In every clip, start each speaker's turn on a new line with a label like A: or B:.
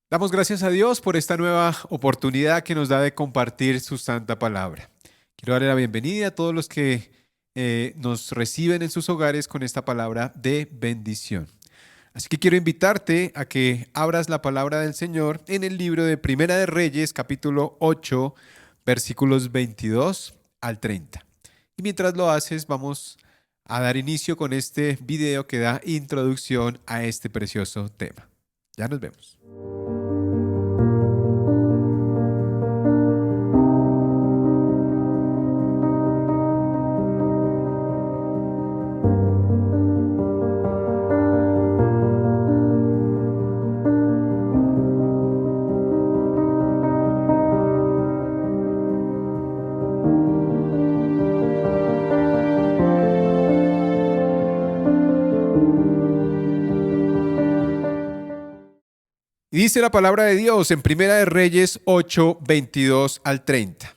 A: Damos gracias a Dios por esta nueva oportunidad que nos da de compartir su santa palabra. Quiero darle la bienvenida a todos los que nos reciben en sus hogares con esta palabra de bendición. Así que quiero invitarte a que abras la palabra del Señor en el libro de Primera de Reyes, capítulo 8, versículos 22 al 30. Y mientras lo haces, vamos a dar inicio con este video que da introducción a este precioso tema. Ya nos vemos. Y dice la palabra de Dios en Primera de Reyes 8, 22 al 30.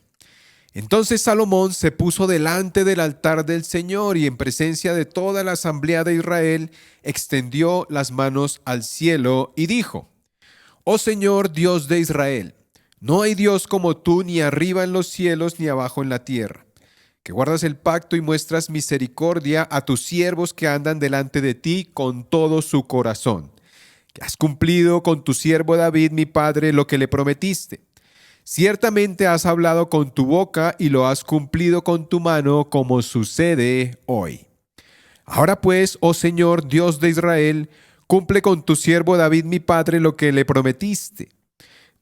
A: Entonces Salomón se puso delante del altar del Señor y en presencia de toda la asamblea de Israel extendió las manos al cielo y dijo: Oh Señor, Dios de Israel, no hay Dios como tú, ni arriba en los cielos ni abajo en la tierra, que guardas el pacto y muestras misericordia a tus siervos que andan delante de ti con todo su corazón, que has cumplido con tu siervo David, mi padre, lo que le prometiste. Ciertamente has hablado con tu boca y lo has cumplido con tu mano, como sucede hoy. Ahora pues, oh Señor, Dios de Israel, cumple con tu siervo David, mi padre, lo que le prometiste,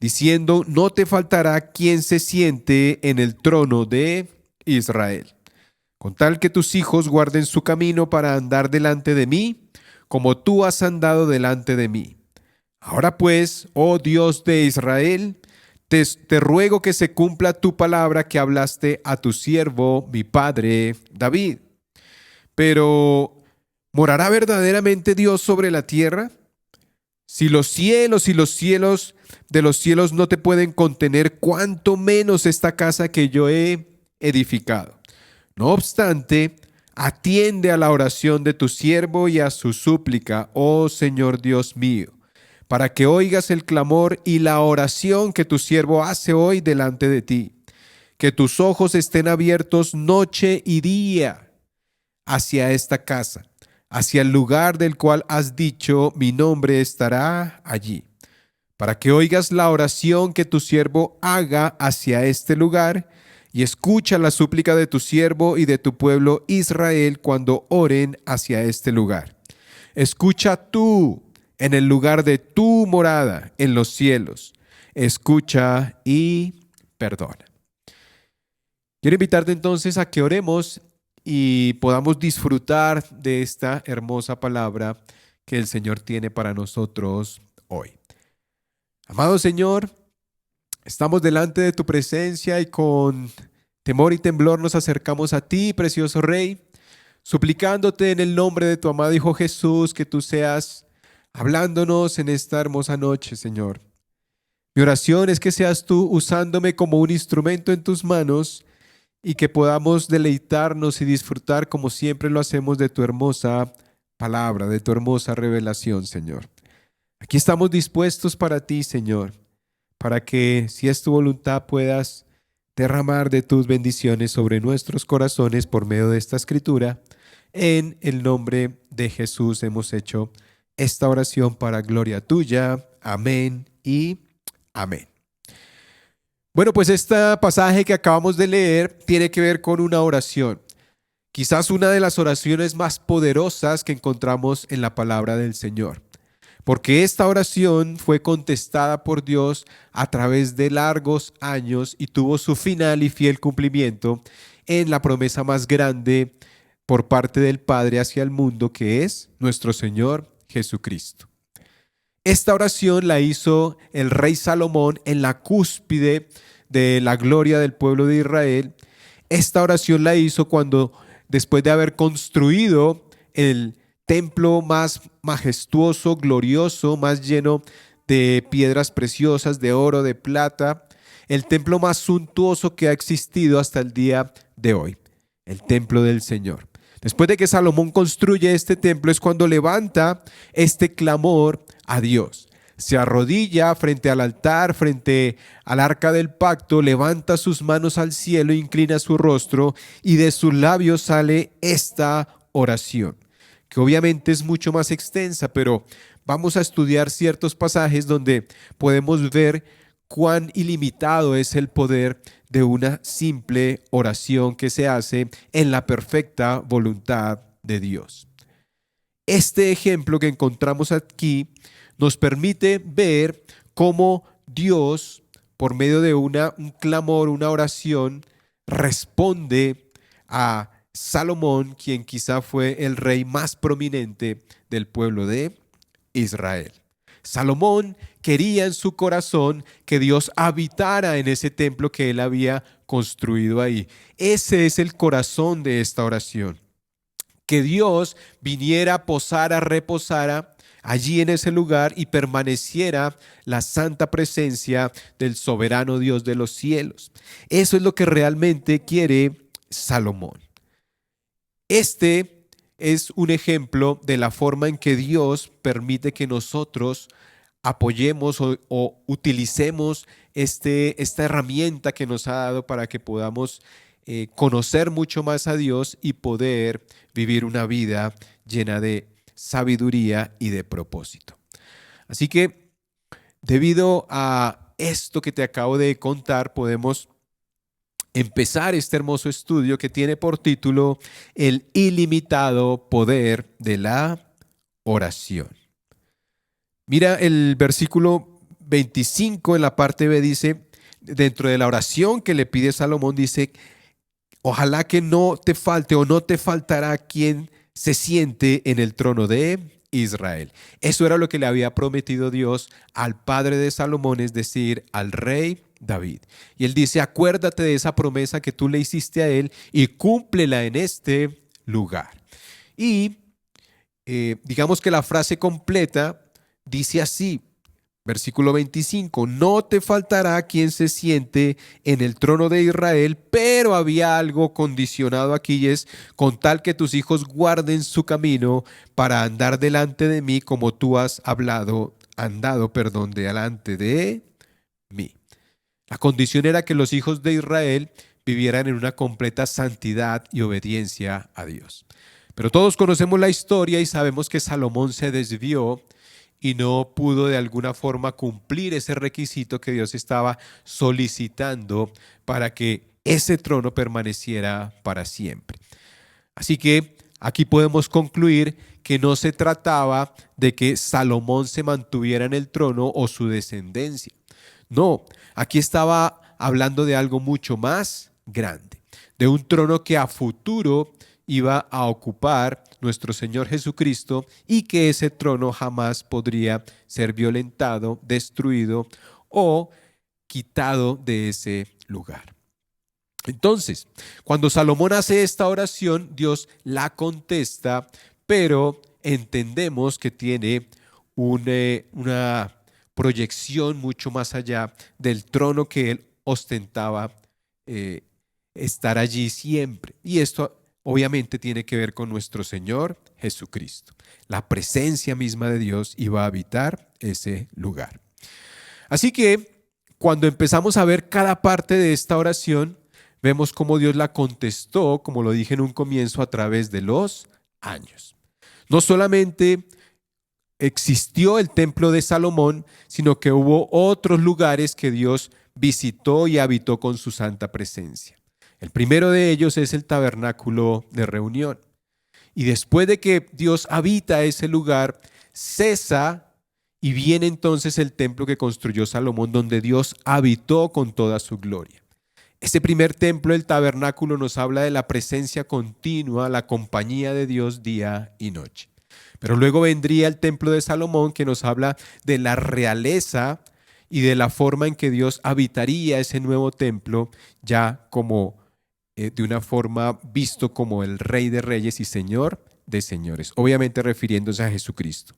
A: diciendo: no te faltará quien se siente en el trono de Israel, con tal que tus hijos guarden su camino para andar delante de mí, como tú has andado delante de mí. Ahora pues, oh Dios de Israel, te ruego que se cumpla tu palabra que hablaste a tu siervo, mi padre David. Pero, ¿morará verdaderamente Dios sobre la tierra? Si los cielos y los cielos de los cielos no te pueden contener, cuánto menos esta casa que yo he edificado. No obstante, atiende a la oración de tu siervo y a su súplica, oh Señor Dios mío, para que oigas el clamor y la oración que tu siervo hace hoy delante de ti. Que tus ojos estén abiertos noche y día hacia esta casa, hacia el lugar del cual has dicho: mi nombre estará allí, para que oigas la oración que tu siervo haga hacia este lugar, y escucha la súplica de tu siervo y de tu pueblo Israel cuando oren hacia este lugar. Escucha tú en el lugar de tu morada en los cielos. Escucha y perdona. Quiero invitarte entonces a que oremos y podamos disfrutar de esta hermosa palabra que el Señor tiene para nosotros hoy. Amado Señor, estamos delante de tu presencia y con temor y temblor nos acercamos a ti, precioso Rey, suplicándote en el nombre de tu amado Hijo Jesús que tú seas hablándonos en esta hermosa noche, Señor. Mi oración es que seas tú usándome como un instrumento en tus manos y que podamos deleitarnos y disfrutar como siempre lo hacemos de tu hermosa palabra, de tu hermosa revelación, Señor. Aquí estamos dispuestos para ti, Señor, para que, si es tu voluntad, puedas derramar de tus bendiciones sobre nuestros corazones por medio de esta escritura. En el nombre de Jesús hemos hecho esta oración para gloria tuya. Amén y amén. Bueno, pues este pasaje que acabamos de leer tiene que ver con una oración. Quizás una de las oraciones más poderosas que encontramos en la palabra del Señor. Porque esta oración fue contestada por Dios a través de largos años y tuvo su final y fiel cumplimiento en la promesa más grande por parte del Padre hacia el mundo, que es nuestro Señor Jesucristo. Esta oración la hizo el rey Salomón en la cúspide de la gloria del pueblo de Israel. Esta oración la hizo cuando, después de haber construido el templo más majestuoso, glorioso, más lleno de piedras preciosas, de oro, de plata, el templo más suntuoso que ha existido hasta el día de hoy, el templo del Señor. Después de que Salomón construye este templo es cuando levanta este clamor a Dios. Se arrodilla frente al altar, frente al arca del pacto, levanta sus manos al cielo, inclina su rostro y de sus labios sale esta oración, que obviamente es mucho más extensa, pero vamos a estudiar ciertos pasajes donde podemos ver cuán ilimitado es el poder de una simple oración que se hace en la perfecta voluntad de Dios. Este ejemplo que encontramos aquí nos permite ver cómo Dios, por medio de un clamor, una oración, responde a Salomón, quien quizá fue el rey más prominente del pueblo de Israel. Salomón quería en su corazón que Dios habitara en ese templo que él había construido ahí. Ese es el corazón de esta oración. Que Dios viniera, posara, reposara allí en ese lugar y permaneciera la santa presencia del soberano Dios de los cielos. Eso es lo que realmente quiere Salomón. Este es un ejemplo de la forma en que Dios permite que nosotros apoyemos o utilicemos esta herramienta que nos ha dado para que podamos conocer mucho más a Dios y poder vivir una vida llena de sabiduría y de propósito. Así que, debido a esto que te acabo de contar, podemos empezar este hermoso estudio que tiene por título El ilimitado poder de la oración. Mira el versículo 25 en la parte B, dice, dentro de la oración que le pide Salomón, dice: ojalá que no te falte o no te faltará quien se siente en el trono de Israel. Eso era lo que le había prometido Dios al padre de Salomón, es decir, al rey David. Y él dice: acuérdate de esa promesa que tú le hiciste a él y cúmplela en este lugar. Y digamos que la frase completa dice así, versículo 25: no te faltará quien se siente en el trono de Israel, pero había algo condicionado aquí, y es: con tal que tus hijos guarden su camino para andar delante de mí como tú has andado, delante de mí. La condición era que los hijos de Israel vivieran en una completa santidad y obediencia a Dios. Pero todos conocemos la historia y sabemos que Salomón se desvió y no pudo de alguna forma cumplir ese requisito que Dios estaba solicitando para que ese trono permaneciera para siempre. Así que aquí podemos concluir que no se trataba de que Salomón se mantuviera en el trono o su descendencia. No, aquí estaba hablando de algo mucho más grande, de un trono que a futuro iba a ocupar nuestro Señor Jesucristo y que ese trono jamás podría ser violentado, destruido o quitado de ese lugar. Entonces, cuando Salomón hace esta oración, Dios la contesta, pero entendemos que tiene una proyección mucho más allá del trono que él ostentaba estar allí siempre. Y esto obviamente tiene que ver con nuestro Señor Jesucristo. La presencia misma de Dios iba a habitar ese lugar. Así que cuando empezamos a ver cada parte de esta oración, vemos cómo Dios la contestó, como lo dije en un comienzo, a través de los años. No solamente existió el templo de Salomón, sino que hubo otros lugares que Dios visitó y habitó con su santa presencia. El primero de ellos es el tabernáculo de reunión. Y después de que Dios habita ese lugar, cesa y viene entonces el templo que construyó Salomón, donde Dios habitó con toda su gloria. Ese primer templo, el tabernáculo, nos habla de la presencia continua, la compañía de Dios día y noche. Pero luego vendría el templo de Salomón, que nos habla de la realeza y de la forma en que Dios habitaría ese nuevo templo, ya como de una forma visto como el Rey de Reyes y Señor de Señores, obviamente refiriéndose a Jesucristo.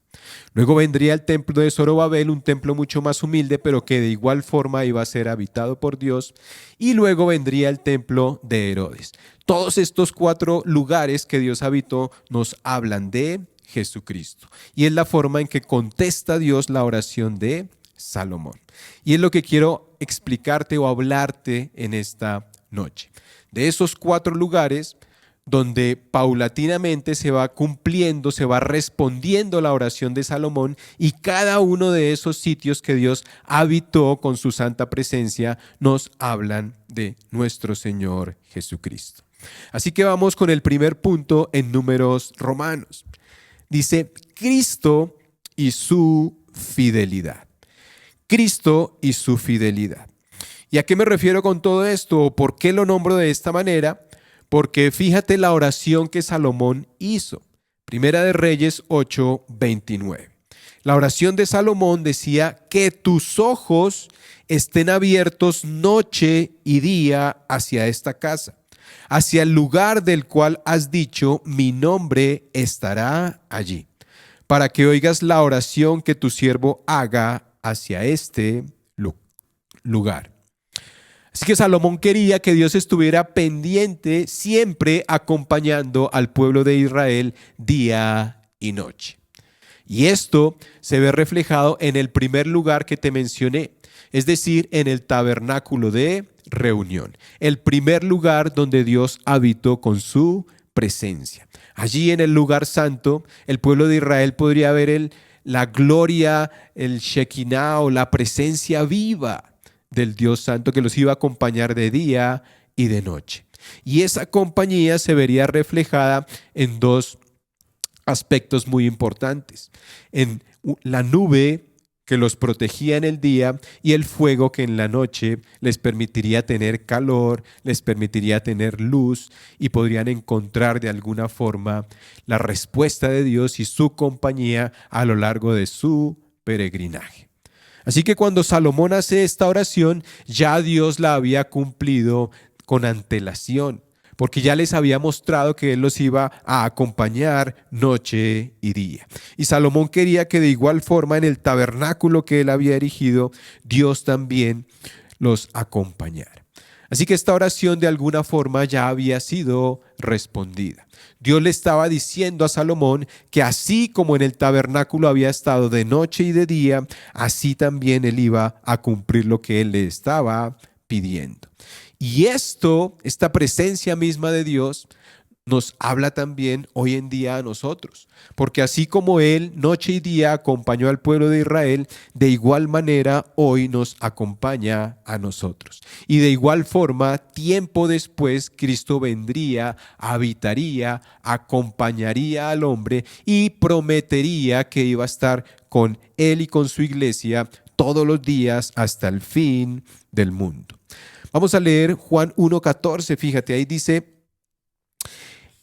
A: Luego vendría el templo de Zorobabel, un templo mucho más humilde, pero que de igual forma iba a ser habitado por Dios. Y luego vendría el templo de Herodes. Todos estos 4 lugares que Dios habitó nos hablan de Jesucristo. Y es la forma en que contesta Dios la oración de Salomón. Y es lo que quiero explicarte o hablarte en esta noche. De esos 4 lugares donde paulatinamente se va cumpliendo, se va respondiendo la oración de Salomón, y cada uno de esos sitios que Dios habitó con su santa presencia nos hablan de nuestro Señor Jesucristo. Así que vamos con el primer punto en Números Romanos. Dice, Cristo y su fidelidad. Cristo y su fidelidad. ¿Y a qué me refiero con todo esto? ¿Por qué lo nombro de esta manera? Porque fíjate la oración que Salomón hizo. Primera de Reyes 8:29. La oración de Salomón decía, que tus ojos estén abiertos noche y día hacia esta casa, hacia el lugar del cual has dicho, mi nombre estará allí, para que oigas la oración que tu siervo haga hacia este lugar. Así que Salomón quería que Dios estuviera pendiente, siempre acompañando al pueblo de Israel día y noche. Y esto se ve reflejado en el primer lugar que te mencioné, es decir, en el tabernáculo de reunión, el primer lugar donde Dios habitó con su presencia. Allí en el lugar santo, el pueblo de Israel podría ver la gloria, el Shekinah o la presencia viva del Dios Santo que los iba a acompañar de día y de noche. Y esa compañía se vería reflejada en 2 aspectos muy importantes: en la nube que los protegía en el día y el fuego que en la noche les permitiría tener calor, les permitiría tener luz, y podrían encontrar de alguna forma la respuesta de Dios y su compañía a lo largo de su peregrinaje. Así que cuando Salomón hace esta oración, ya Dios la había cumplido con antelación, porque ya les había mostrado que Él los iba a acompañar noche y día. Y Salomón quería que de igual forma en el tabernáculo que Él había erigido, Dios también los acompañara. Así que esta oración de alguna forma ya había sido respondida. Dios le estaba diciendo a Salomón que así como en el tabernáculo había estado de noche y de día, así también él iba a cumplir lo que él le estaba pidiendo. Y esta presencia misma de Dios nos habla también hoy en día a nosotros, porque así como Él noche y día acompañó al pueblo de Israel, de igual manera hoy nos acompaña a nosotros. Y de igual forma, tiempo después, Cristo vendría, habitaría, acompañaría al hombre y prometería que iba a estar con Él y con su iglesia todos los días hasta el fin del mundo. Vamos a leer Juan 1:14, fíjate, ahí dice: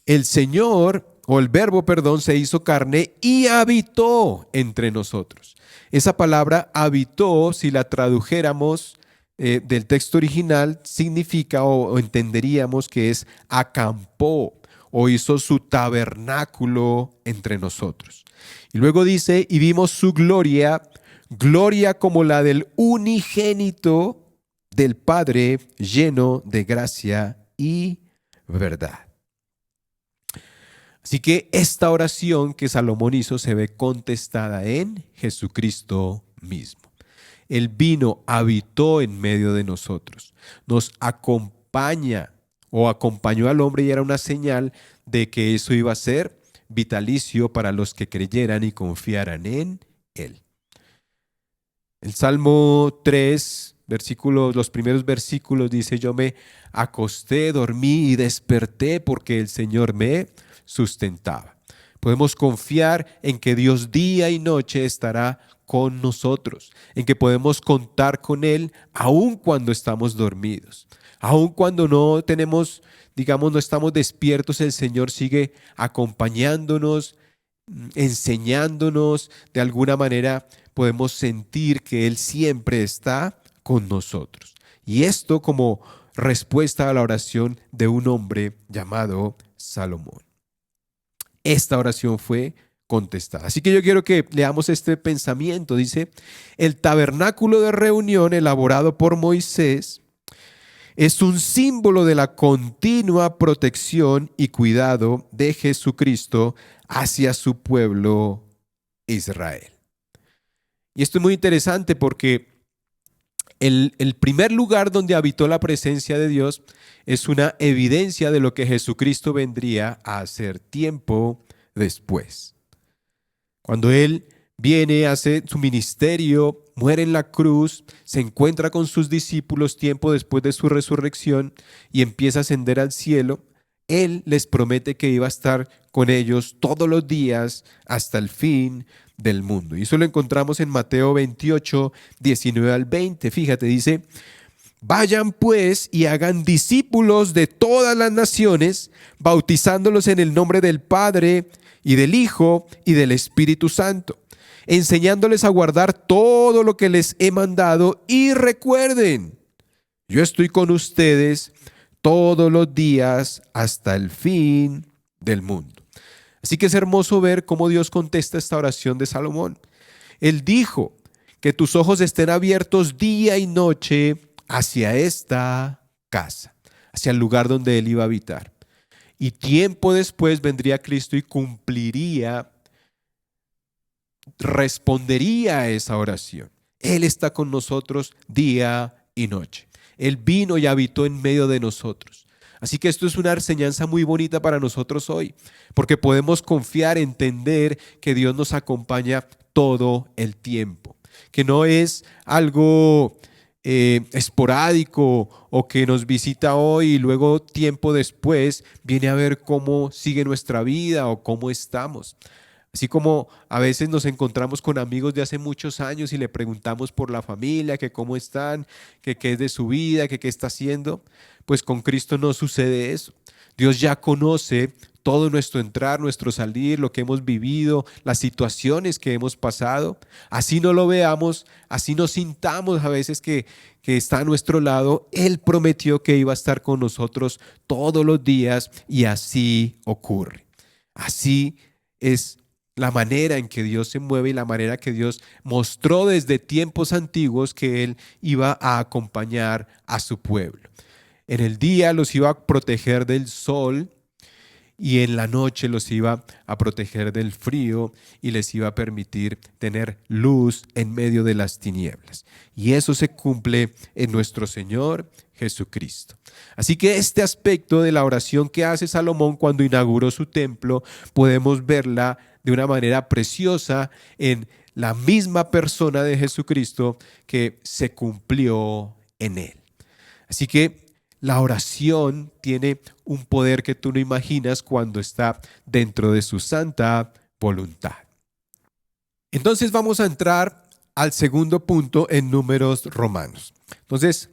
A: el Señor, o el Verbo, se hizo carne y habitó entre nosotros. Esa palabra habitó, si la tradujéramos del texto original, significa o entenderíamos que es acampó o hizo su tabernáculo entre nosotros. Y luego dice, y vimos su gloria, gloria como la del unigénito del Padre, lleno de gracia y verdad. Así que esta oración que Salomón hizo se ve contestada en Jesucristo mismo. Él vino, habitó en medio de nosotros, nos acompaña o acompañó al hombre, y era una señal de que eso iba a ser vitalicio para los que creyeran y confiaran en Él. El Salmo 3, los primeros versículos dice: yo me acosté, dormí y desperté porque el Señor me sustentaba. Podemos confiar en que Dios día y noche estará con nosotros, en que podemos contar con Él aun cuando estamos dormidos, aun cuando no tenemos, no estamos despiertos. El Señor sigue acompañándonos, enseñándonos. De alguna manera podemos sentir que Él siempre está con nosotros. Y esto como respuesta a la oración de un hombre llamado Salomón. Esta oración fue contestada. Así que yo quiero que leamos este pensamiento. Dice: el tabernáculo de reunión elaborado por Moisés es un símbolo de la continua protección y cuidado de Jesucristo hacia su pueblo Israel. Y esto es muy interesante porque el primer lugar donde habitó la presencia de Dios es una evidencia de lo que Jesucristo vendría a hacer tiempo después. Cuando Él viene, hace su ministerio, muere en la cruz, se encuentra con sus discípulos tiempo después de su resurrección y empieza a ascender al cielo, Él les promete que iba a estar con ellos todos los días hasta el fin del mundo. Y eso lo encontramos en Mateo 28, 19 al 20. Fíjate, dice: vayan pues y hagan discípulos de todas las naciones, bautizándolos en el nombre del Padre y del Hijo y del Espíritu Santo, enseñándoles a guardar todo lo que les he mandado, y recuerden, yo estoy con ustedes todos los días hasta el fin del mundo. Así que es hermoso ver cómo Dios contesta esta oración de Salomón. Él dijo: que tus ojos estén abiertos día y noche hacia esta casa, hacia el lugar donde Él iba a habitar. Y tiempo después vendría Cristo y cumpliría, respondería a esa oración. Él está con nosotros día y noche. Él vino y habitó en medio de nosotros. Así que esto es una enseñanza muy bonita para nosotros hoy, porque podemos confiar, entender que Dios nos acompaña todo el tiempo, que no es algo esporádico o que nos visita hoy y luego tiempo después viene a ver cómo sigue nuestra vida o cómo estamos. Así como a veces nos encontramos con amigos de hace muchos años y le preguntamos por la familia, que cómo están, que qué es de su vida, que qué está haciendo, pues con Cristo no sucede eso. Dios ya conoce todo nuestro entrar, nuestro salir, lo que hemos vivido, las situaciones que hemos pasado. Así no lo veamos, así nos sintamos a veces que está a nuestro lado. Él prometió que iba a estar con nosotros todos los días y así ocurre. Así es la manera en que Dios se mueve y la manera que Dios mostró desde tiempos antiguos que Él iba a acompañar a su pueblo. En el día los iba a proteger del sol y en la noche los iba a proteger del frío y les iba a permitir tener luz en medio de las tinieblas. Y eso se cumple en nuestro Señor Jesucristo. Así que este aspecto de la oración que hace Salomón cuando inauguró su templo, podemos verla de una manera preciosa en la misma persona de Jesucristo que se cumplió en él. Así que la oración tiene un poder que tú no imaginas cuando está dentro de su santa voluntad. Entonces vamos a entrar al segundo punto en Números Romanos. Entonces,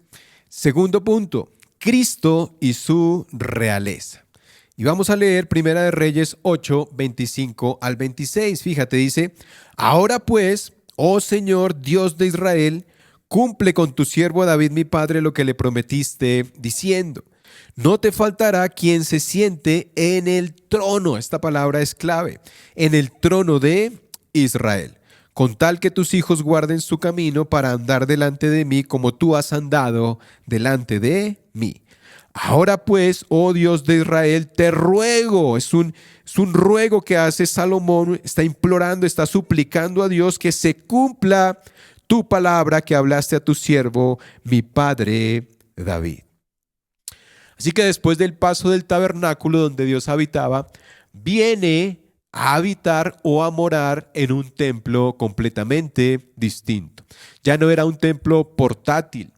A: segundo punto, Cristo y su realeza. Y vamos a leer Primera de Reyes 8, 25 al 26. Fíjate, dice: ahora pues, oh Señor Dios de Israel, cumple con tu siervo David mi padre lo que le prometiste, diciendo: no te faltará quien se siente en el trono, esta palabra es clave, en el trono de Israel, con tal que tus hijos guarden su camino para andar delante de mí como tú has andado delante de mí. Ahora pues, oh Dios de Israel, te ruego, es un ruego que hace Salomón, está implorando, está suplicando a Dios que se cumpla tu palabra que hablaste a tu siervo, mi padre David. Así que después del paso del tabernáculo donde Dios habitaba, viene a habitar o a morar en un templo completamente distinto. Ya no era un templo portátil,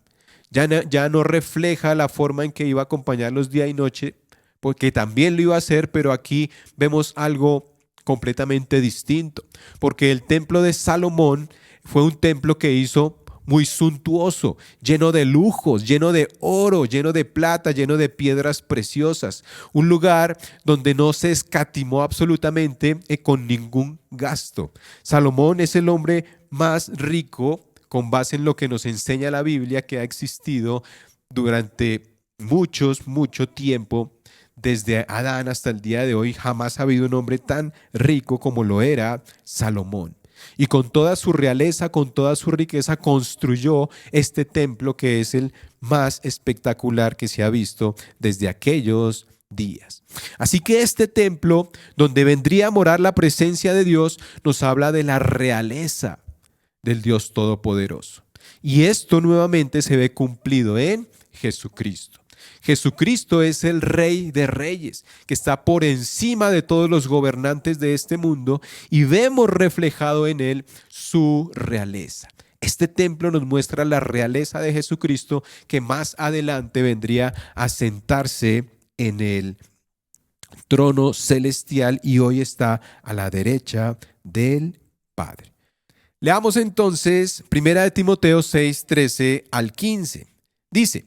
A: ya no refleja la forma en que iba a acompañarlos día y noche, porque también lo iba a hacer, pero aquí vemos algo completamente distinto, porque el templo de Salomón fue un templo que hizo muy suntuoso, lleno de lujos, lleno de oro, lleno de plata, lleno de piedras preciosas. Un lugar donde no se escatimó absolutamente con ningún gasto. Salomón es el hombre más rico, con base en lo que nos enseña la Biblia, que ha existido durante mucho tiempo. Desde Adán hasta el día de hoy jamás ha habido un hombre tan rico como lo era Salomón. Y con toda su realeza, con toda su riqueza, construyó este templo que es el más espectacular que se ha visto desde aquellos días. Así que este templo, donde vendría a morar la presencia de Dios, nos habla de la realeza del Dios Todopoderoso. Y esto nuevamente se ve cumplido en Jesucristo. Jesucristo es el Rey de Reyes, que está por encima de todos los gobernantes de este mundo, y vemos reflejado en él su realeza. Este templo nos muestra la realeza de Jesucristo, que más adelante vendría a sentarse en el trono celestial y hoy está a la derecha del Padre. Leamos entonces 1 Timoteo 6, 13 al 15. Dice: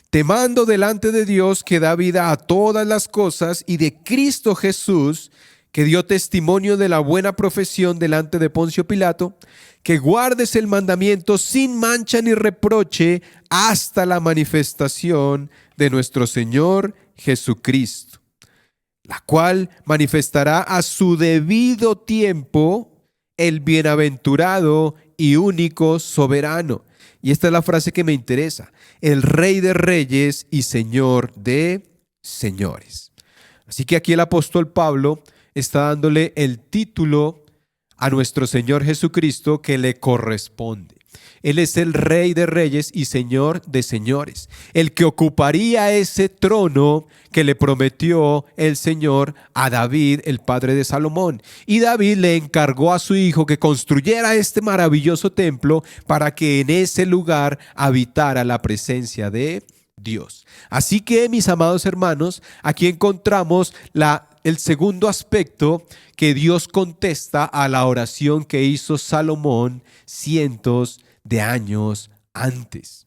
A: te mando delante de Dios, que da vida a todas las cosas, y de Cristo Jesús, que dio testimonio de la buena profesión delante de Poncio Pilato, que guardes el mandamiento sin mancha ni reproche hasta la manifestación de nuestro Señor Jesucristo, la cual manifestará a su debido tiempo el bienaventurado y único soberano. Y esta es la frase que me interesa: el Rey de Reyes y Señor de Señores. Así que aquí el apóstol Pablo está dándole el título a nuestro Señor Jesucristo que le corresponde. Él es el Rey de Reyes y Señor de Señores, el que ocuparía ese trono que le prometió el Señor a David, el padre de Salomón. Y David le encargó a su hijo que construyera este maravilloso templo para que en ese lugar habitara la presencia de Dios. Así que, mis amados hermanos, aquí encontramos el segundo aspecto que Dios contesta a la oración que hizo Salomón cientos de años antes.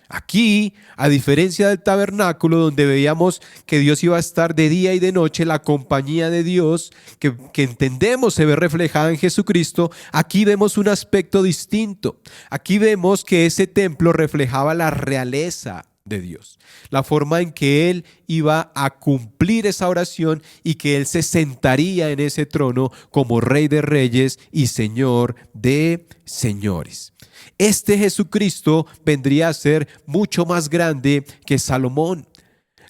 A: Aquí, a diferencia del tabernáculo, donde veíamos que Dios iba a estar de día y de noche, la compañía de Dios que entendemos se ve reflejada en Jesucristo, aquí vemos un aspecto distinto. Aquí vemos que ese templo reflejaba la realeza de Dios, la forma en que Él iba a cumplir esa oración y que Él se sentaría en ese trono como Rey de Reyes y Señor de Señores. Este Jesucristo vendría a ser mucho más grande que Salomón.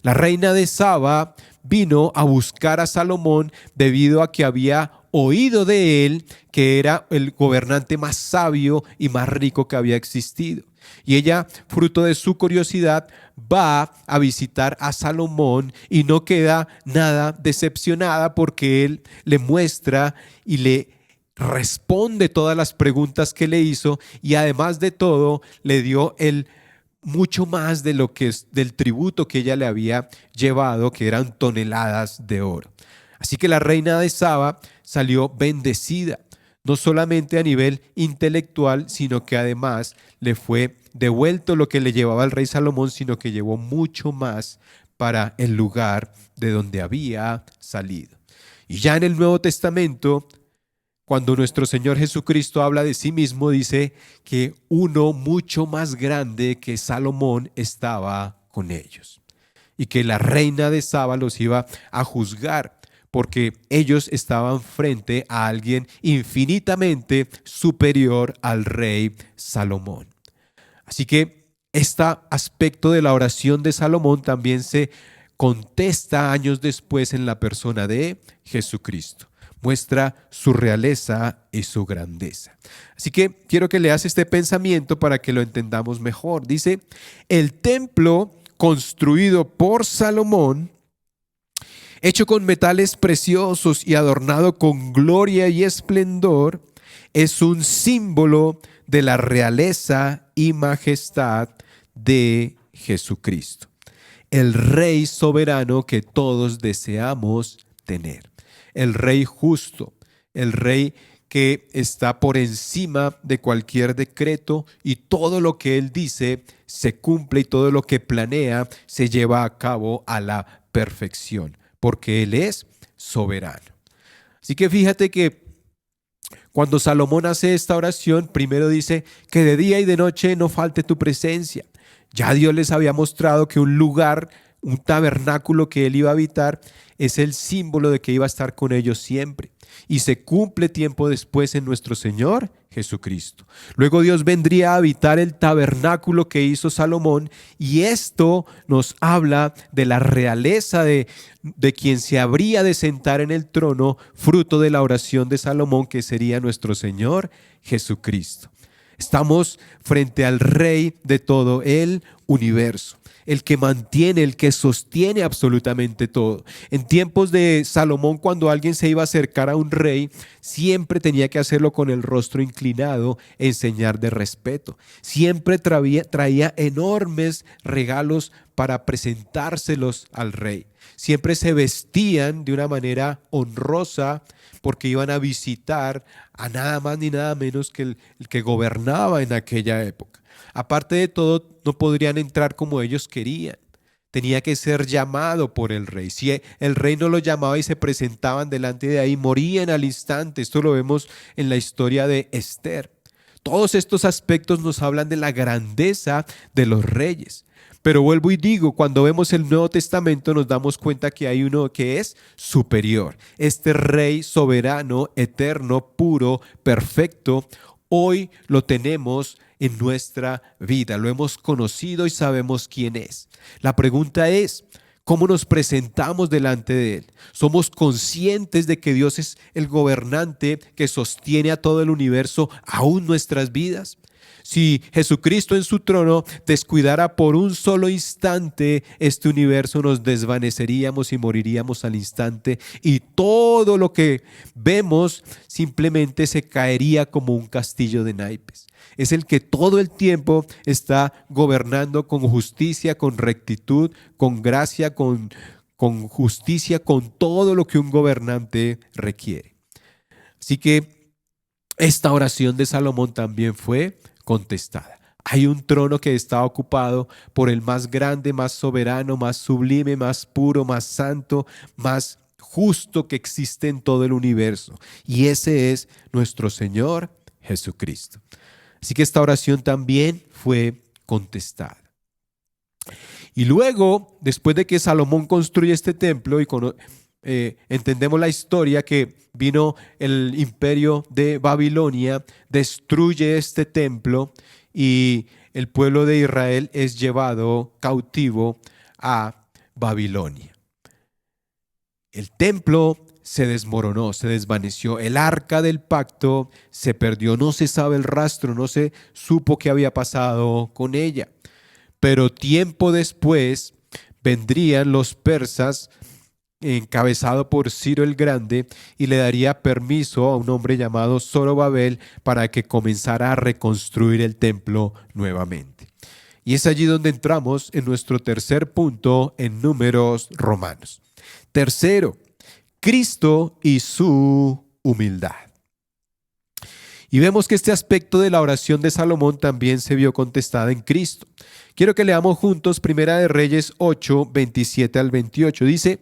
A: La reina de Saba vino a buscar a Salomón debido a que había oído de él que era el gobernante más sabio y más rico que había existido. Y ella, fruto de su curiosidad, va a visitar a Salomón y no queda nada decepcionada porque él le muestra y le responde todas las preguntas que le hizo, y además de todo le dio mucho más de lo que es del tributo que ella le había llevado, que eran toneladas de oro. Así que la reina de Saba salió bendecida, no solamente a nivel intelectual, sino que además le fue devuelto lo que le llevaba el rey Salomón, sino que llevó mucho más para el lugar de donde había salido. Y ya en el Nuevo Testamento, cuando nuestro Señor Jesucristo habla de sí mismo, dice que uno mucho más grande que Salomón estaba con ellos y que la reina de Saba los iba a juzgar porque ellos estaban frente a alguien infinitamente superior al rey Salomón. Así que este aspecto de la oración de Salomón también se contesta años después en la persona de Jesucristo. Muestra su realeza y su grandeza. Así que quiero que leas este pensamiento para que lo entendamos mejor. Dice: el templo construido por Salomón, hecho con metales preciosos y adornado con gloria y esplendor, es un símbolo de la realeza y majestad de Jesucristo, el Rey soberano que todos deseamos tener. El Rey justo, el Rey que está por encima de cualquier decreto y todo lo que Él dice se cumple y todo lo que planea se lleva a cabo a la perfección, porque Él es soberano. Así que fíjate que cuando Salomón hace esta oración, primero dice que de día y de noche no falte tu presencia. Ya Dios les había mostrado que un lugar un tabernáculo que él iba a habitar, es el símbolo de que iba a estar con ellos siempre. Y se cumple tiempo después en nuestro Señor Jesucristo. Luego Dios vendría a habitar el tabernáculo que hizo Salomón, y esto nos habla de la realeza de quien se habría de sentar en el trono, fruto de la oración de Salomón, que sería nuestro Señor Jesucristo. Estamos frente al Rey de todo el universo, el que mantiene, el que sostiene absolutamente todo. En tiempos de Salomón, cuando alguien se iba a acercar a un rey, siempre tenía que hacerlo con el rostro inclinado en señal de respeto. Siempre traía enormes regalos para presentárselos al rey. Siempre se vestían de una manera honrosa porque iban a visitar a nada más ni nada menos que el que gobernaba en aquella época. Aparte de todo, no podrían entrar como ellos querían. Tenía que ser llamado por el rey. Si el rey no lo llamaba y se presentaban delante de ahí, morían al instante. Esto lo vemos en la historia de Esther. Todos estos aspectos nos hablan de la grandeza de los reyes. Pero vuelvo y digo, cuando vemos el Nuevo Testamento nos damos cuenta que hay uno que es superior. Este Rey soberano, eterno, puro, perfecto, hoy lo tenemos en nuestra vida. Lo hemos conocido y sabemos quién es. La pregunta es, ¿cómo nos presentamos delante de Él? ¿Somos conscientes de que Dios es el gobernante que sostiene a todo el universo, aún nuestras vidas? Si Jesucristo en su trono descuidara por un solo instante este universo, nos desvaneceríamos y moriríamos al instante, y todo lo que vemos simplemente se caería como un castillo de naipes. Es el que todo el tiempo está gobernando con justicia, con rectitud, con gracia, con justicia, con todo lo que un gobernante requiere. Así que esta oración de Salomón también fue contestada. Hay un trono que está ocupado por el más grande, más soberano, más sublime, más puro, más santo, más justo que existe en todo el universo. Y ese es nuestro Señor Jesucristo. Así que esta oración también fue contestada. Y luego, después de que Salomón construye este templo y entendemos la historia, que vino el imperio de Babilonia, destruye este templo y el pueblo de Israel es llevado cautivo a Babilonia. El templo se desmoronó, se desvaneció. El arca del pacto se perdió. No se sabe el rastro, no se supo qué había pasado con ella. Pero tiempo después vendrían los persas, encabezado por Ciro el Grande, y le daría permiso a un hombre llamado Zorobabel para que comenzara a reconstruir el templo nuevamente. Y es allí donde entramos en nuestro tercer punto en Números Romanos. Tercero, Cristo y su humildad. Y vemos que este aspecto de la oración de Salomón también se vio contestada en Cristo. Quiero que leamos juntos Primera de Reyes 8, 27 al 28. Dice: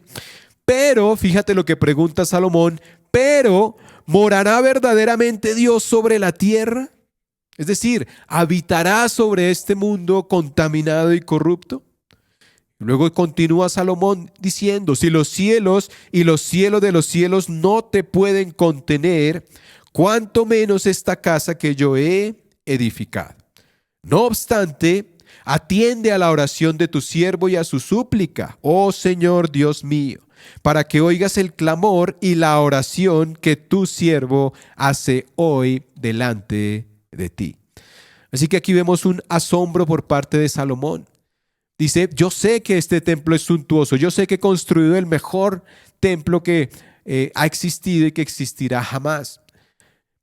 A: pero, fíjate lo que pregunta Salomón, pero ¿morará verdaderamente Dios sobre la tierra? Es decir, ¿habitará sobre este mundo contaminado y corrupto? Luego continúa Salomón diciendo: si los cielos y los cielos de los cielos no te pueden contener, cuánto menos esta casa que yo he edificado. No obstante, atiende a la oración de tu siervo y a su súplica, oh Señor Dios mío, para que oigas el clamor y la oración que tu siervo hace hoy delante de ti. Así que aquí vemos un asombro por parte de Salomón. Dice: yo sé que este templo es suntuoso, yo sé que he construido el mejor templo que ha existido y que existirá jamás,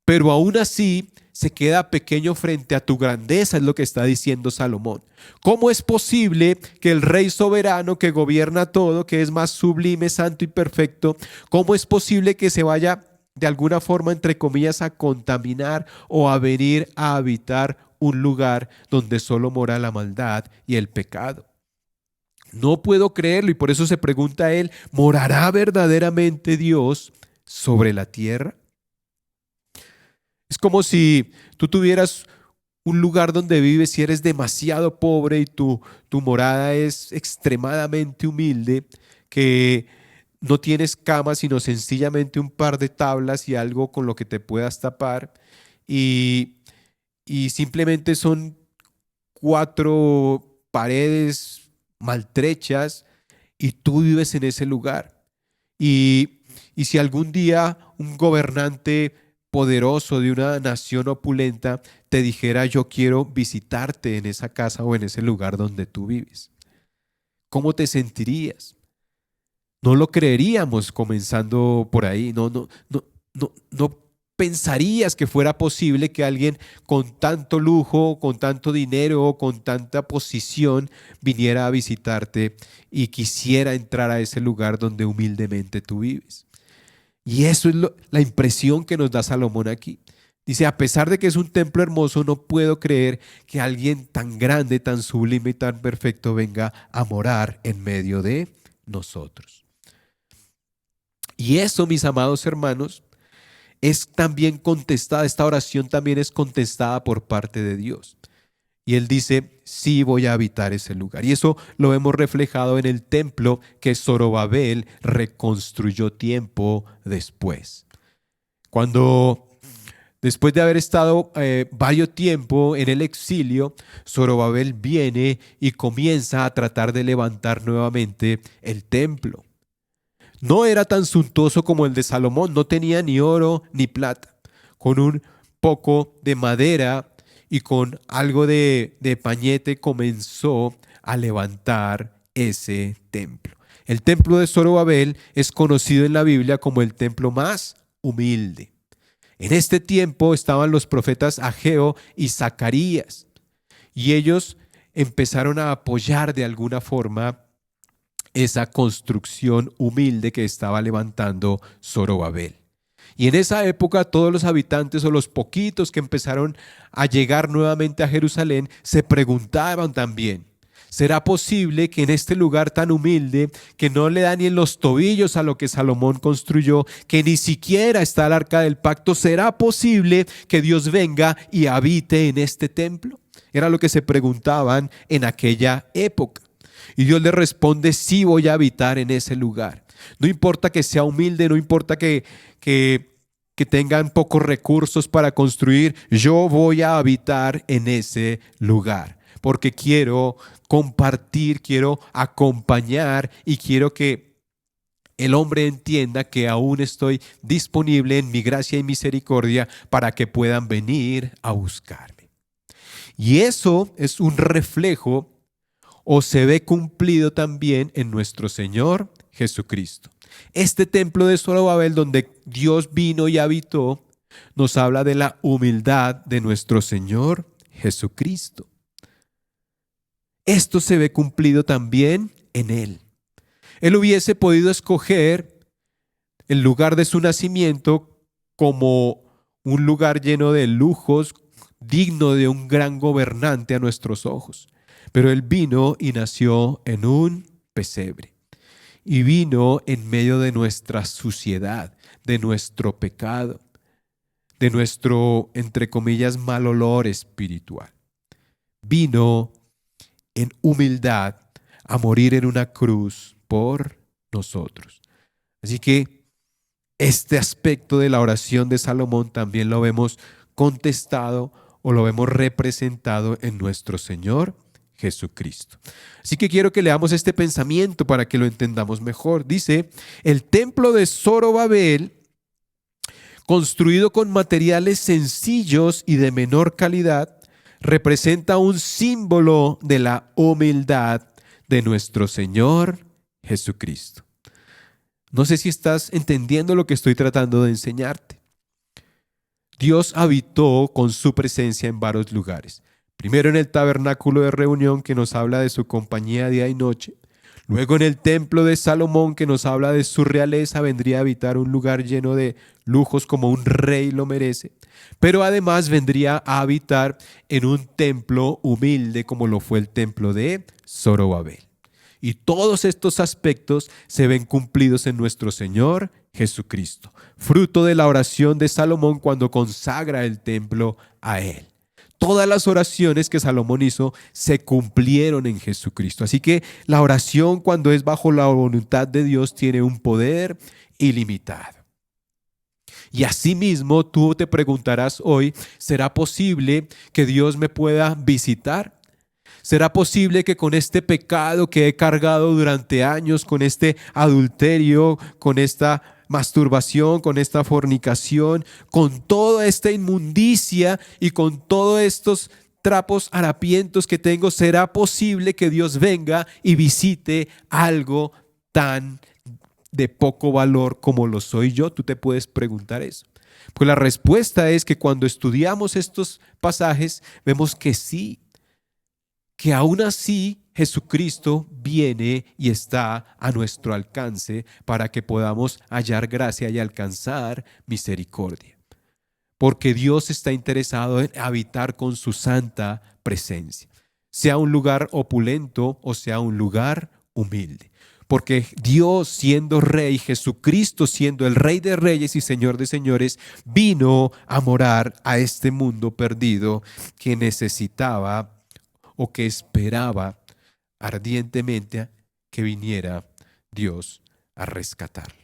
A: pero aún así se queda pequeño frente a tu grandeza, es lo que está diciendo Salomón. ¿Cómo es posible que el Rey soberano que gobierna todo, que es más sublime, santo y perfecto, cómo es posible que se vaya de alguna forma, entre comillas, a contaminar o a venir a habitar un lugar donde solo mora la maldad y el pecado? No puedo creerlo, y por eso se pregunta a él: ¿morará verdaderamente Dios sobre la tierra? Es como si tú tuvieras un lugar donde vives, si eres demasiado pobre y tu morada es extremadamente humilde, que no tienes cama, sino sencillamente un par de tablas y algo con lo que te puedas tapar, y, y simplemente son cuatro paredes maltrechas y tú vives en ese lugar. Y si algún día un gobernante poderoso de una nación opulenta te dijera: yo quiero visitarte en esa casa o en ese lugar donde tú vives, ¿cómo te sentirías? No lo creeríamos comenzando por ahí. No pensarías que fuera posible que alguien con tanto lujo, con tanto dinero, con tanta posición viniera a visitarte y quisiera entrar a ese lugar donde humildemente tú vives. Y eso es la impresión que nos da Salomón aquí. Dice: a pesar de que es un templo hermoso, no puedo creer que alguien tan grande, tan sublime y tan perfecto venga a morar en medio de nosotros. Y eso, mis amados hermanos, es también contestada, esta oración también es contestada por parte de Dios. Y Él dice: sí, voy a habitar ese lugar. Y eso lo hemos reflejado en el templo que Zorobabel reconstruyó tiempo después. Cuando, después de haber estado varios tiempo en el exilio, Zorobabel viene y comienza a tratar de levantar nuevamente el templo. No era tan suntuoso como el de Salomón, no tenía ni oro ni plata. Con un poco de madera y con algo de pañete comenzó a levantar ese templo. El templo de Zorobabel es conocido en la Biblia como el templo más humilde. En este tiempo estaban los profetas Ageo y Zacarías, y ellos empezaron a apoyar de alguna forma esa construcción humilde que estaba levantando Zorobabel. Y en esa época todos los habitantes, o los poquitos que empezaron a llegar nuevamente a Jerusalén, se preguntaban también: ¿será posible que en este lugar tan humilde, que no le da ni en los tobillos a lo que Salomón construyó, que ni siquiera está el arca del pacto, será posible que Dios venga y habite en este templo? Era lo que se preguntaban en aquella época. Y Dios le responde: sí, voy a habitar en ese lugar. No importa que sea humilde, no importa que tengan pocos recursos para construir, yo voy a habitar en ese lugar. Porque quiero compartir, quiero acompañar y quiero que el hombre entienda que aún estoy disponible en mi gracia y misericordia para que puedan venir a buscarme. Y eso es un reflejo, o se ve cumplido también, en nuestro Señor Jesucristo. Este templo de Zorobabel, donde Dios vino y habitó, nos habla de la humildad de nuestro Señor Jesucristo. Esto se ve cumplido también en Él. Él hubiese podido escoger el lugar de su nacimiento como un lugar lleno de lujos, digno de un gran gobernante a nuestros ojos. Pero Él vino y nació en un pesebre. Y vino en medio de nuestra suciedad, de nuestro pecado, de nuestro, entre comillas, mal olor espiritual. Vino en humildad a morir en una cruz por nosotros. Así que este aspecto de la oración de Salomón también lo vemos contestado, o lo vemos representado en nuestro Señor Jesucristo. Así que quiero que leamos este pensamiento para que lo entendamos mejor. Dice: el templo de Zorobabel, construido con materiales sencillos y de menor calidad, representa un símbolo de la humildad de nuestro Señor Jesucristo. No sé si estás entendiendo lo que estoy tratando de enseñarte. Dios habitó con su presencia en varios lugares. Primero en el tabernáculo de reunión, que nos habla de su compañía día y noche. Luego en el templo de Salomón, que nos habla de su realeza, vendría a habitar un lugar lleno de lujos como un rey lo merece. Pero además vendría a habitar en un templo humilde como lo fue el templo de Zorobabel. Y todos estos aspectos se ven cumplidos en nuestro Señor Jesucristo, fruto de la oración de Salomón cuando consagra el templo a Él. todas las oraciones que Salomón hizo se cumplieron en Jesucristo. Así que la oración, cuando es bajo la voluntad de Dios, tiene un poder ilimitado. Y asimismo, tú te preguntarás hoy, ¿será posible que Dios me pueda visitar? ¿Será posible que con este pecado que he cargado durante años, con este adulterio, con esta masturbación, con esta fornicación, con toda esta inmundicia y con todos estos trapos harapientos que tengo, será posible que Dios venga y visite algo tan de poco valor como lo soy yo? Tú te puedes preguntar eso. Pues la respuesta es que cuando estudiamos estos pasajes, vemos que sí, que aún así Jesucristo viene y está a nuestro alcance para que podamos hallar gracia y alcanzar misericordia. Porque Dios está interesado en habitar con su santa presencia, sea un lugar opulento o sea un lugar humilde. Porque Dios, siendo Rey, Jesucristo siendo el Rey de Reyes y Señor de Señores, vino a morar a este mundo perdido que necesitaba o que esperaba ardientemente que viniera Dios a rescatarlo.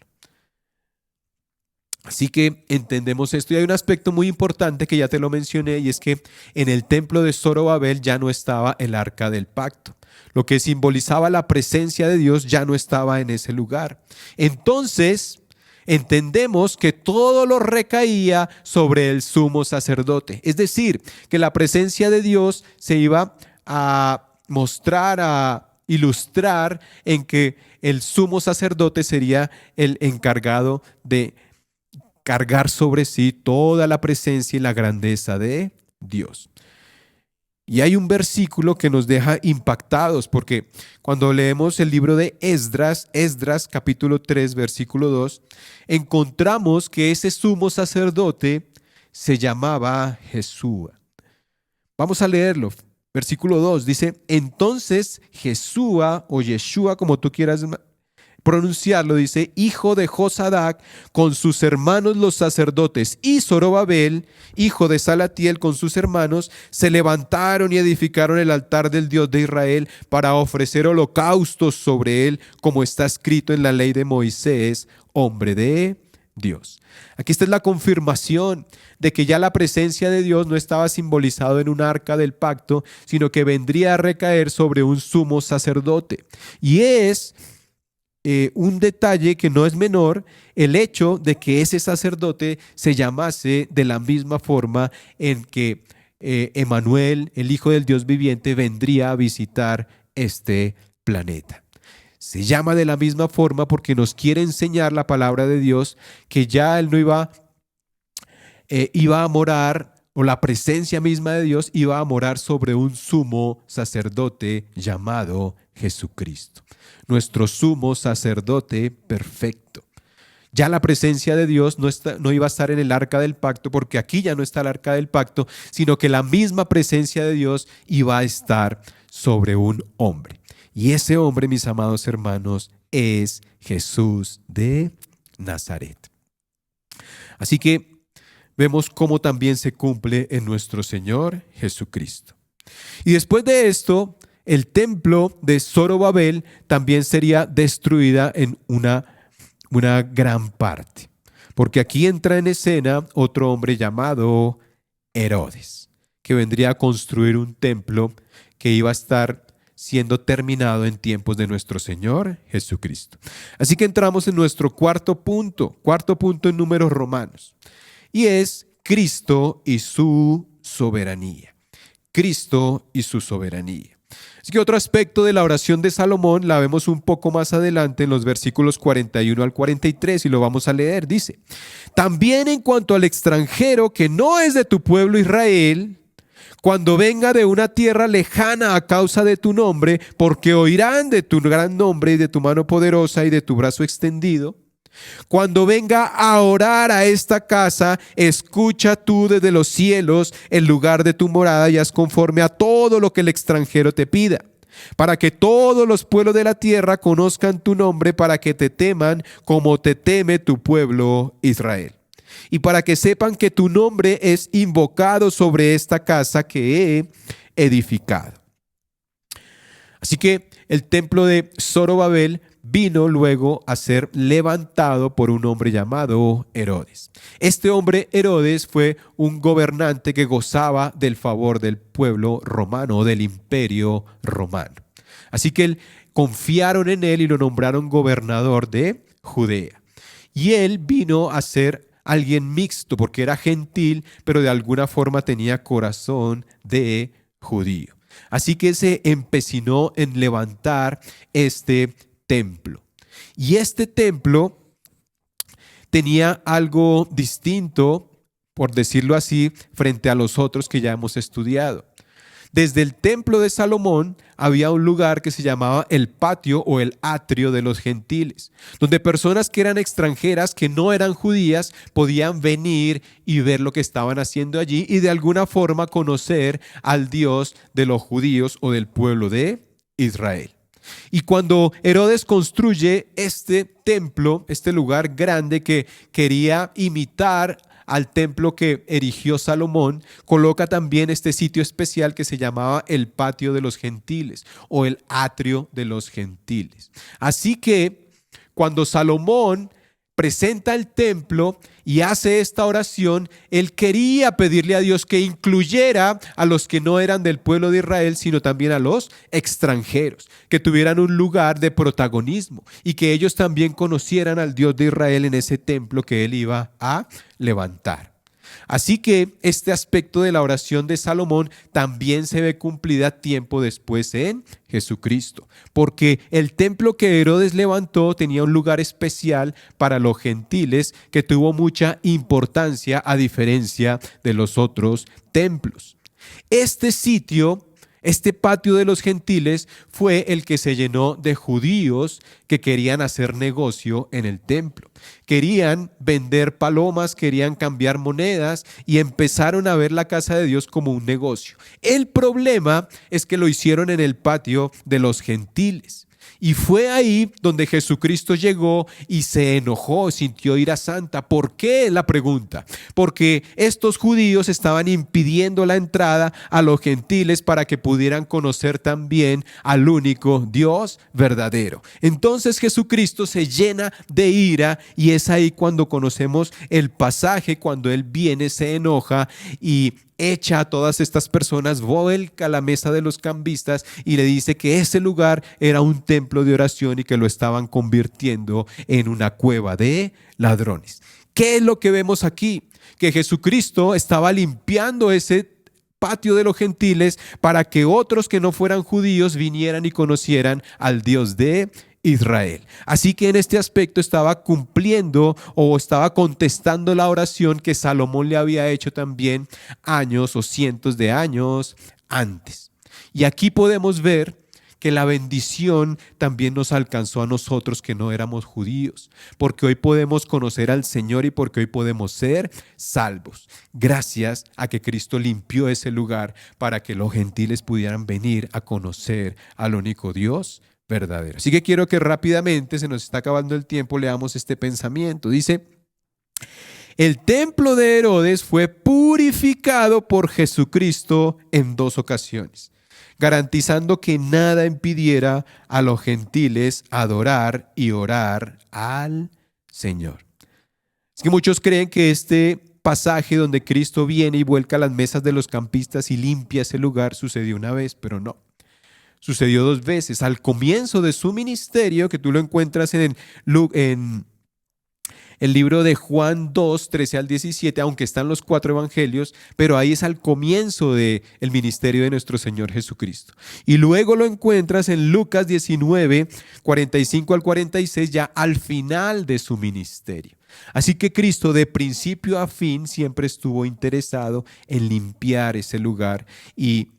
A: Así que entendemos esto, y hay un aspecto muy importante que ya te lo mencioné, y es que en el templo de Zorobabel ya no estaba el arca del pacto. Lo que simbolizaba la presencia de Dios ya no estaba en ese lugar. Entonces entendemos que todo lo recaía sobre el sumo sacerdote. Es decir, que la presencia de Dios se iba a mostrar, a ilustrar en que el sumo sacerdote sería el encargado de cargar sobre sí toda la presencia y la grandeza de Dios. Y hay un versículo que nos deja impactados, porque cuando leemos el libro de Esdras capítulo 3, versículo 2, encontramos que ese sumo sacerdote se llamaba Jesúa. Vamos a leerlo. Versículo 2 dice: entonces Jesúa o Yeshua, como tú quieras pronunciarlo, dice, hijo de Josadac, con sus hermanos los sacerdotes, y Zorobabel, hijo de Salatiel, con sus hermanos, se levantaron y edificaron el altar del Dios de Israel para ofrecer holocaustos sobre él, como está escrito en la ley de Moisés, hombre de Dios. Aquí está la confirmación de que ya la presencia de Dios no estaba simbolizado en un arca del pacto, sino que vendría a recaer sobre un sumo sacerdote. Y es un detalle que no es menor, el hecho de que ese sacerdote se llamase de la misma forma en que Emanuel, el Hijo del Dios viviente, vendría a visitar este planeta. Se llama de la misma forma porque nos quiere enseñar la palabra de Dios que ya él no iba a morar, o la presencia misma de Dios iba a morar sobre un sumo sacerdote llamado Jesucristo, nuestro sumo sacerdote perfecto. Ya la presencia de Dios no iba a estar en el arca del pacto, porque aquí ya no está el arca del pacto, sino que la misma presencia de Dios iba a estar sobre un hombre. Y ese hombre, mis amados hermanos, es Jesús de Nazaret. Así que vemos cómo también se cumple en nuestro Señor Jesucristo. Y después de esto, el templo de Zorobabel también sería destruida en una gran parte. Porque aquí entra en escena otro hombre llamado Herodes, que vendría a construir un templo que iba a estar siendo terminado en tiempos de nuestro Señor Jesucristo. Así que entramos en nuestro cuarto punto en números romanos. Y es Cristo y su soberanía. Cristo y su soberanía. Así que otro aspecto de la oración de Salomón la vemos un poco más adelante en los versículos 41 al 43 y lo vamos a leer. Dice: también en cuanto al extranjero que no es de tu pueblo Israel, cuando venga de una tierra lejana a causa de tu nombre, porque oirán de tu gran nombre y de tu mano poderosa y de tu brazo extendido. Cuando venga a orar a esta casa, escucha tú desde los cielos el lugar de tu morada y haz conforme a todo lo que el extranjero te pida, para que todos los pueblos de la tierra conozcan tu nombre, para que te teman como te teme tu pueblo Israel. y para que sepan que tu nombre es invocado sobre esta casa que he edificado. Así que el templo de Zorobabel vino luego a ser levantado por un hombre llamado Herodes. Este hombre Herodes fue un gobernante que gozaba del favor del pueblo romano, del imperio romano. Así que confiaron en él y lo nombraron gobernador de Judea. Y él vino a ser alguien mixto porque era gentil, pero de alguna forma tenía corazón de judío. Así que se empecinó en levantar este templo. Y este templo tenía algo distinto, por decirlo así, frente a los otros que ya hemos estudiado. Desde el templo de Salomón había un lugar que se llamaba el patio o el atrio de los gentiles, donde personas que eran extranjeras, que no eran judías, podían venir y ver lo que estaban haciendo allí y de alguna forma conocer al Dios de los judíos o del pueblo de Israel. Y cuando Herodes construye este templo, este lugar grande que quería imitar al templo que erigió Salomón, coloca también este sitio especial que se llamaba el patio de los gentiles o el atrio de los gentiles. Así que cuando Salomón presenta el templo y hace esta oración, él quería pedirle a Dios que incluyera a los que no eran del pueblo de Israel, sino también a los extranjeros, que tuvieran un lugar de protagonismo y que ellos también conocieran al Dios de Israel en ese templo que él iba a levantar. Así que este aspecto de la oración de Salomón también se ve cumplida tiempo después en Jesucristo, porque el templo que Herodes levantó tenía un lugar especial para los gentiles que tuvo mucha importancia a diferencia de los otros templos. Este sitio, este patio de los gentiles, fue el que se llenó de judíos que querían hacer negocio en el templo. Querían vender palomas, querían cambiar monedas y empezaron a ver la casa de Dios como un negocio. El problema es que lo hicieron en el patio de los gentiles. Y fue ahí donde Jesucristo llegó y se enojó, sintió ira santa. ¿Por qué? La pregunta. Porque estos judíos estaban impidiendo la entrada a los gentiles para que pudieran conocer también al único Dios verdadero. Entonces Jesucristo se llena de ira y es ahí cuando conocemos el pasaje, cuando Él viene, se enoja y echa a todas estas personas, vuelca a la mesa de los cambistas y le dice que ese lugar era un templo de oración y que lo estaban convirtiendo en una cueva de ladrones. ¿Qué es lo que vemos aquí? Que Jesucristo estaba limpiando ese patio de los gentiles para que otros que no fueran judíos vinieran y conocieran al Dios de Israel. Así que en este aspecto estaba cumpliendo o estaba contestando la oración que Salomón le había hecho también años o cientos de años antes. Y aquí podemos ver que la bendición también nos alcanzó a nosotros que no éramos judíos, porque hoy podemos conocer al Señor y porque hoy podemos ser salvos, gracias a que Cristo limpió ese lugar para que los gentiles pudieran venir a conocer al único Dios verdadero. Así que quiero que rápidamente, se nos está acabando el tiempo, leamos este pensamiento. Dice: el templo de Herodes fue purificado por Jesucristo en 2 ocasiones, garantizando que nada impidiera a los gentiles adorar y orar al Señor. Es que muchos creen que este pasaje donde Cristo viene y vuelca las mesas de los campistas y limpia ese lugar sucedió una vez, pero no. Sucedió 2 veces. Al comienzo de su ministerio, que tú lo encuentras en el libro de Juan 2, 13 al 17, aunque están los 4 evangelios, pero ahí es al comienzo del ministerio de nuestro Señor Jesucristo. Y luego lo encuentras en Lucas 19, 45 al 46, ya al final de su ministerio. Así que Cristo de principio a fin siempre estuvo interesado en limpiar ese lugar y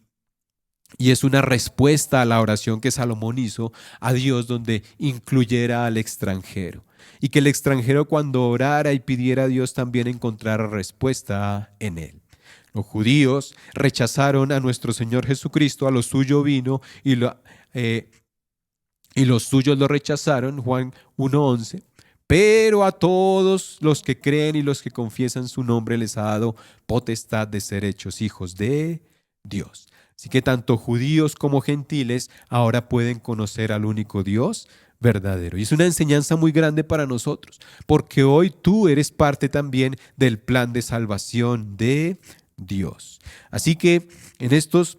A: es una respuesta a la oración que Salomón hizo a Dios donde incluyera al extranjero. Y que el extranjero cuando orara y pidiera a Dios también encontrara respuesta en él. Los judíos rechazaron a nuestro Señor Jesucristo, a lo suyo vino y los suyos lo rechazaron, Juan 1:11. Pero a todos los que creen y los que confiesan su nombre les ha dado potestad de ser hechos hijos de Dios. Así que tanto judíos como gentiles ahora pueden conocer al único Dios verdadero. Y es una enseñanza muy grande para nosotros, porque hoy tú eres parte también del plan de salvación de Dios. Así que en estos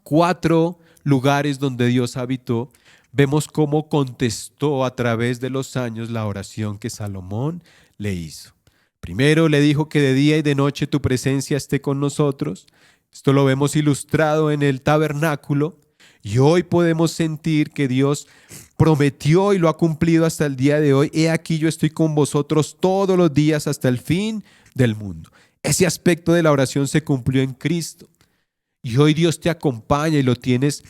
A: 4 lugares donde Dios habitó, vemos cómo contestó a través de los años la oración que Salomón le hizo. Primero le dijo que de día y de noche tu presencia esté con nosotros. Esto lo vemos ilustrado en el tabernáculo. Y hoy podemos sentir que Dios prometió y lo ha cumplido hasta el día de hoy. He aquí yo estoy con vosotros todos los días hasta el fin del mundo. Ese aspecto de la oración se cumplió en Cristo. Y hoy Dios te acompaña y lo tienes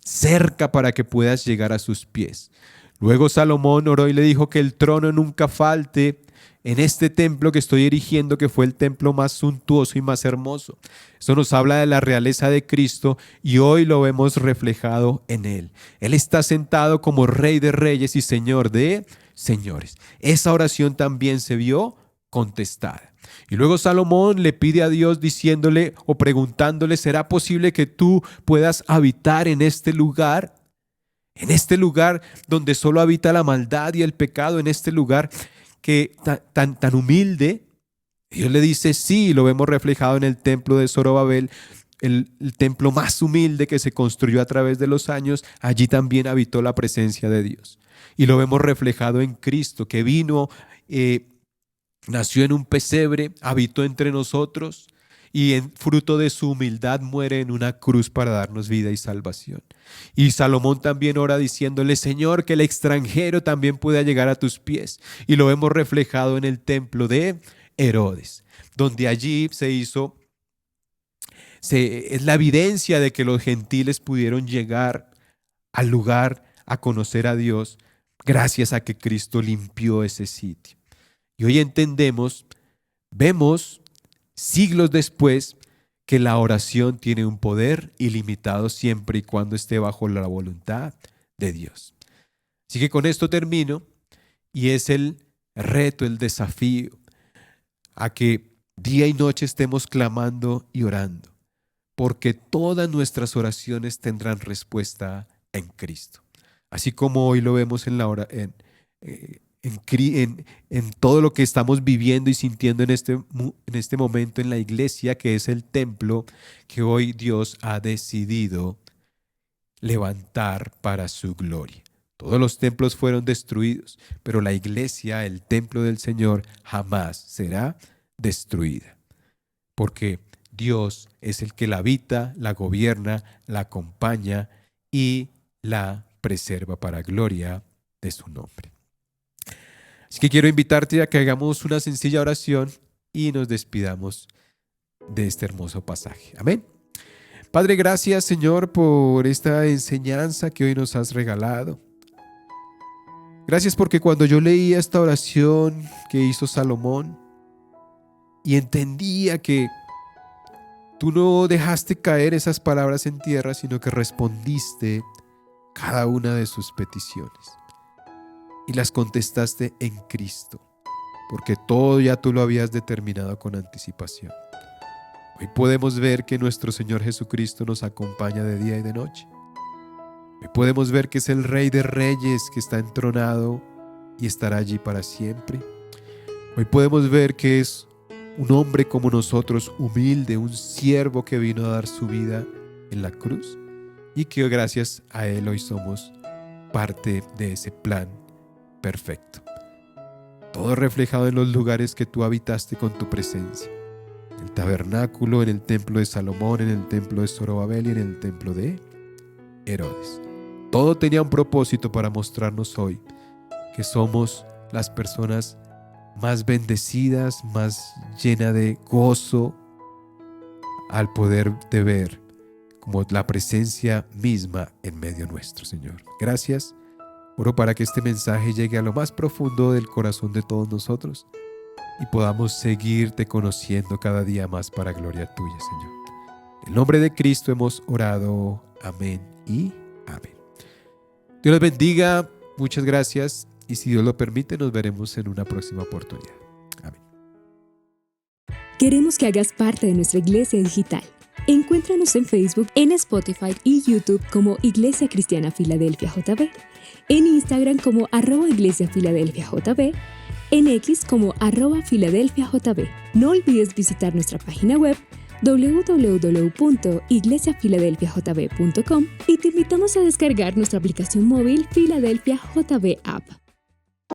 A: cerca para que puedas llegar a sus pies. Luego Salomón oró y le dijo que el trono nunca falte en este templo que estoy erigiendo, que fue el templo más suntuoso y más hermoso. Esto nos habla de la realeza de Cristo y hoy lo vemos reflejado en Él. Él está sentado como Rey de Reyes y Señor de Señores. Esa oración también se vio contestada. Y luego Salomón le pide a Dios diciéndole o preguntándole, ¿será posible que tú puedas habitar en este lugar? En este lugar donde solo habita la maldad y el pecado, en este lugar que tan humilde. Dios le dice sí, lo vemos reflejado en el templo de Zorobabel, el templo más humilde que se construyó a través de los años. Allí también habitó la presencia de Dios. Y lo vemos reflejado en Cristo, que vino, nació en un pesebre, habitó entre nosotros y en fruto de su humildad muere en una cruz para darnos vida y salvación. Y Salomón también ora diciéndole, Señor, que el extranjero también pueda llegar a tus pies. Y lo vemos reflejado en el templo de Herodes, donde allí es la evidencia de que los gentiles pudieron llegar al lugar a conocer a Dios gracias a que Cristo limpió ese sitio. Y hoy vemos siglos después que la oración tiene un poder ilimitado siempre y cuando esté bajo la voluntad de Dios. Así que con esto termino y es el reto, el desafío a que día y noche estemos clamando y orando, porque todas nuestras oraciones tendrán respuesta en Cristo. Así como hoy lo vemos en todo lo que estamos viviendo y sintiendo en este momento en la iglesia, que es el templo que hoy Dios ha decidido levantar para su gloria. Todos los templos fueron destruidos, pero la iglesia, el templo del Señor, jamás será destruida, porque Dios es el que la habita, la gobierna, la acompaña y la preserva para gloria de su nombre. Así que quiero invitarte a que hagamos una sencilla oración y nos despidamos de este hermoso pasaje. Amén. Padre, gracias, Señor, por esta enseñanza que hoy nos has regalado. Gracias porque cuando yo leía esta oración que hizo Salomón y entendía que tú no dejaste caer esas palabras en tierra, sino que respondiste cada una de sus peticiones y las contestaste en Cristo, porque todo ya tú lo habías determinado con anticipación. Hoy podemos ver que nuestro Señor Jesucristo nos acompaña de día y de noche. Hoy podemos ver que es el Rey de Reyes que está entronado y estará allí para siempre. Hoy podemos ver que es un hombre como nosotros, humilde, un siervo que vino a dar su vida en la cruz y que gracias a Él hoy somos parte de ese plan perfecto. Todo reflejado en los lugares que tú habitaste con tu presencia. En el tabernáculo, en el templo de Salomón, en el templo de Zorobabel y en el templo de Herodes. Todo tenía un propósito para mostrarnos hoy que somos las personas más bendecidas, más llenas de gozo al poder de ver como la presencia misma en medio nuestro, Señor. Gracias. Oro para que este mensaje llegue a lo más profundo del corazón de todos nosotros y podamos seguirte conociendo cada día más para gloria tuya, Señor. En el nombre de Cristo hemos orado. Amén y amén. Dios les bendiga. muchas gracias y si Dios lo permite nos veremos en una próxima oportunidad. Amén.
B: Queremos que hagas parte de nuestra iglesia digital. Encuéntranos en Facebook, en Spotify y YouTube como Iglesia Cristiana Filadelfia JB, en Instagram como @iglesiafiladelfiajb, en X como @filadelfiajb. No olvides visitar nuestra página web www.iglesiafiladelfiajb.com y te invitamos a descargar nuestra aplicación móvil Filadelfia JB App.